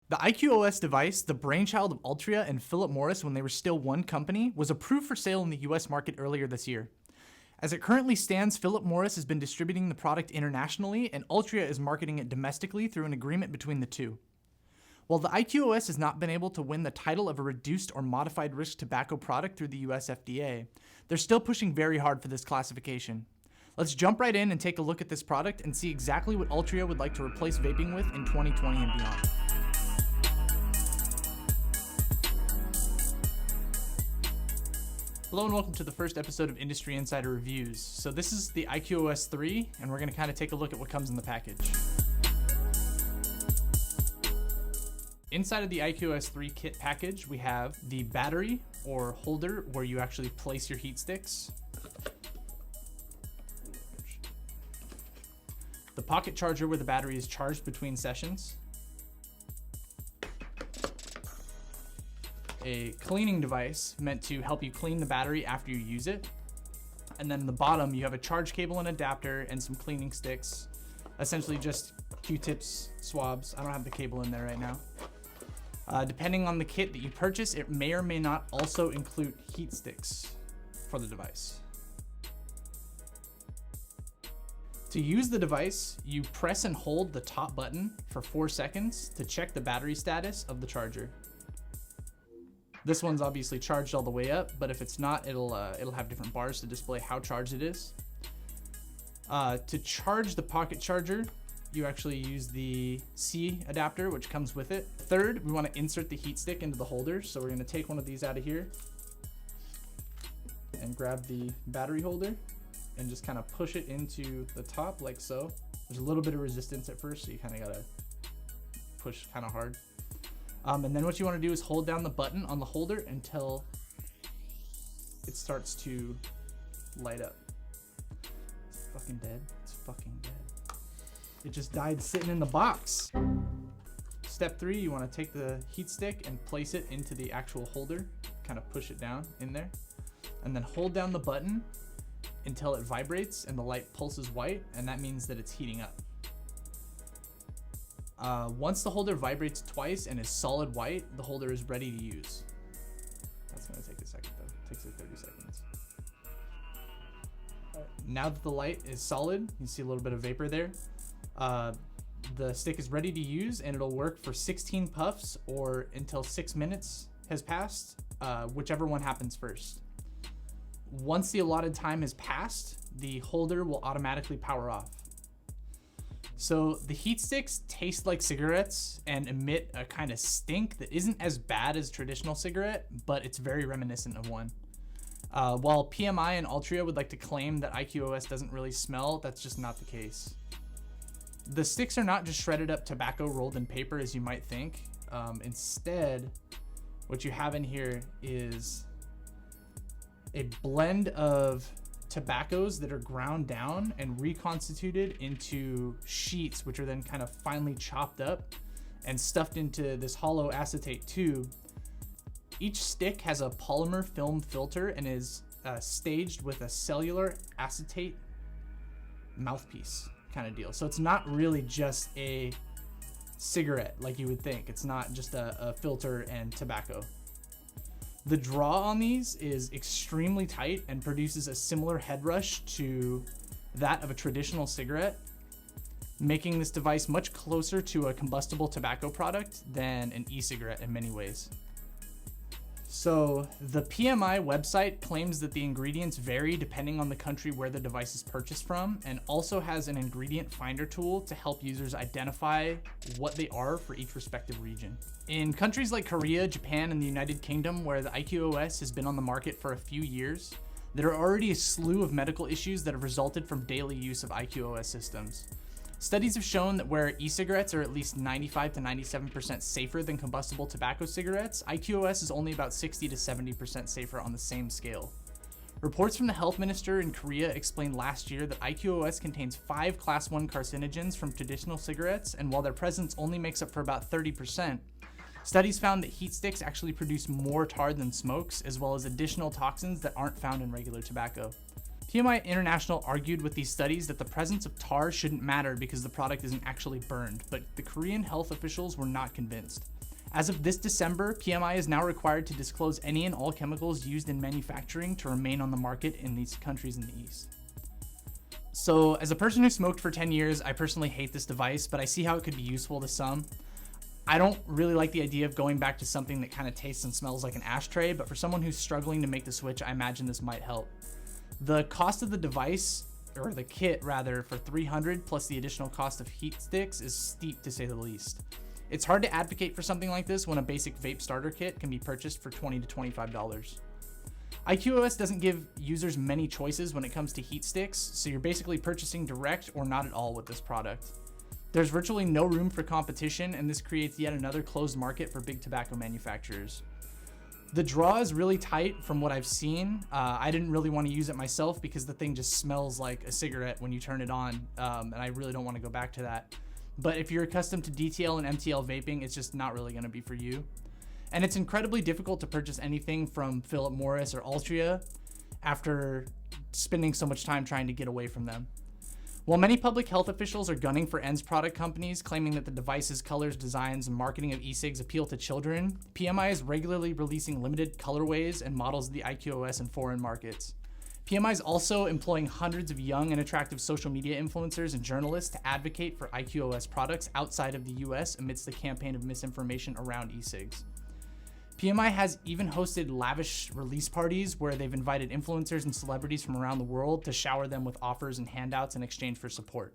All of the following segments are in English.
The IQOS device, the brainchild of Altria and Philip Morris when they were still one company, was approved for sale in the US market earlier this year. As it currently stands, Philip Morris has been distributing the product internationally, and Altria is marketing it domestically through an agreement between the two. While the IQOS has not been able to win the title of a reduced or modified risk tobacco product through the USFDA, they're still pushing very hard for this classification. Let's jump right in and take a look at this product and see exactly what Altria would like to replace vaping with in 2020 and beyond. Hello and welcome to the first episode of Industry Insider Reviews. So this is the IQOS 3, and we're going to kind of take a look at what comes in the package. Inside of the IQOS 3 kit package, we have the battery or holder where you actually place your heat sticks, the pocket charger where the battery is charged between sessions, a cleaning device meant to help you clean the battery after you use it, and then in the bottom you have a charge cable and adapter and some cleaning sticks, essentially just Q-tips, swabs. I don't have the cable in there right now. Depending on the kit that you purchase, it may or may not also include heat sticks for the device. To use the device, you press and hold the top button for 4 seconds to check the battery status of the charger. This one's obviously charged all the way up, but if it's not, it'll have different bars to display how charged it is. To charge the pocket charger, you actually use the C adapter, which comes with it. Third, we want to insert the heat stick into the holder. So we're going to take one of these out of here and grab the battery holder and just kind of push it into the top like so. There's a little bit of resistance at first, so you kind of got to push kind of hard. And then what you want to do is hold down the button on the holder until it starts to light up. It's fucking dead. It's fucking dead. It just died sitting in the box. Step 3, you want to take the heat stick and place it into the actual holder, kind of push it down in there, and then hold down the button until it vibrates and the light pulses white, and that means that it's heating up. Once the holder vibrates twice and is solid white, the holder is ready to use. That's going to take a second though. It takes like 30 seconds. Now that the light is solid, you see a little bit of vapor there. The stick is ready to use, and it'll work for 16 puffs or until 6 minutes has passed, whichever one happens first. Once the allotted time has passed, the holder will automatically power off. So the heat sticks taste like cigarettes and emit a kind of stink that isn't as bad as traditional cigarette, but it's very reminiscent of one. While PMI and Altria would like to claim that IQOS doesn't really smell, that's just not the case. The sticks are not just shredded up tobacco rolled in paper as you might think. Instead, what you have in here is a blend of tobaccos that are ground down and reconstituted into sheets, which are then kind of finely chopped up and stuffed into this hollow acetate tube. Each stick has a polymer film filter and is staged with a cellular acetate mouthpiece kind of deal. So it's not really just a cigarette like you would think. It's not just a filter and tobacco. The draw on these is extremely tight and produces a similar head rush to that of a traditional cigarette, making this device much closer to a combustible tobacco product than an e-cigarette in many ways. So the PMI website claims that the ingredients vary depending on the country where the device is purchased from, and also has an ingredient finder tool to help users identify what they are for each respective region. In countries like Korea, Japan, and the United Kingdom, where the IQOS has been on the market for a few years, there are already a slew of medical issues that have resulted from daily use of IQOS systems. Studies have shown that where e-cigarettes are at least 95 to 97% safer than combustible tobacco cigarettes, IQOS is only about 60 to 70% safer on the same scale. Reports from the health minister in Korea explained last year that IQOS contains 5 class 1 carcinogens from traditional cigarettes, and while their presence only makes up for about 30%, studies found that heat sticks actually produce more tar than smokes, as well as additional toxins that aren't found in regular tobacco. PMI International argued with these studies that the presence of tar shouldn't matter because the product isn't actually burned, but the Korean health officials were not convinced. As of this December, PMI is now required to disclose any and all chemicals used in manufacturing to remain on the market in these countries in the East. So as a person who smoked for 10 years, I personally hate this device, but I see how it could be useful to some. I don't really like the idea of going back to something that kind of tastes and smells like an ashtray, but for someone who's struggling to make the switch, I imagine this might help. The cost of the device, or the kit rather, for $300 plus the additional cost of heat sticks is steep to say the least. It's hard to advocate for something like this when a basic vape starter kit can be purchased for $20 to $25. IQOS doesn't give users many choices when it comes to heat sticks, so you're basically purchasing direct or not at all with this product. There's virtually no room for competition, and this creates yet another closed market for big tobacco manufacturers. The draw is really tight from what I've seen. I didn't really want to use it myself because the thing just smells like a cigarette when you turn it on, and I really don't want to go back to that. But if you're accustomed to DTL and MTL vaping, it's just not really going to be for you. And it's incredibly difficult to purchase anything from Philip Morris or Altria after spending so much time trying to get away from them. While many public health officials are gunning for ENDS product companies, claiming that the device's colors, designs, and marketing of e-cigs appeal to children, PMI is regularly releasing limited colorways and models of the IQOS in foreign markets. PMI is also employing hundreds of young and attractive social media influencers and journalists to advocate for IQOS products outside of the US amidst the campaign of misinformation around e-cigs. PMI has even hosted lavish release parties where they've invited influencers and celebrities from around the world to shower them with offers and handouts in exchange for support.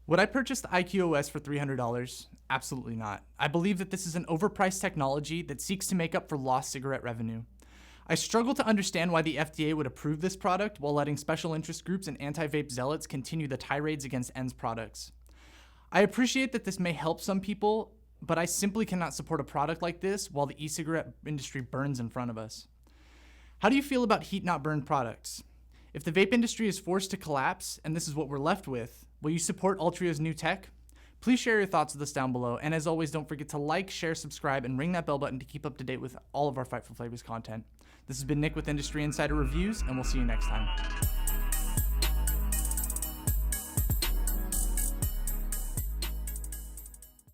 Would I purchase the IQOS for $300? Absolutely not. I believe that this is an overpriced technology that seeks to make up for lost cigarette revenue. I struggle to understand why the FDA would approve this product while letting special interest groups and anti-vape zealots continue the tirades against ENDS products. I appreciate that this may help some people, but I simply cannot support a product like this while the e-cigarette industry burns in front of us. How do you feel about heat-not-burn products? If the vape industry is forced to collapse, and this is what we're left with, will you support Altria's new tech? Please share your thoughts with us down below, and as always, don't forget to like, share, subscribe, and ring that bell button to keep up to date with all of our Fight for Flavors content. This has been Nick with Industry Insider Reviews, and we'll see you next time.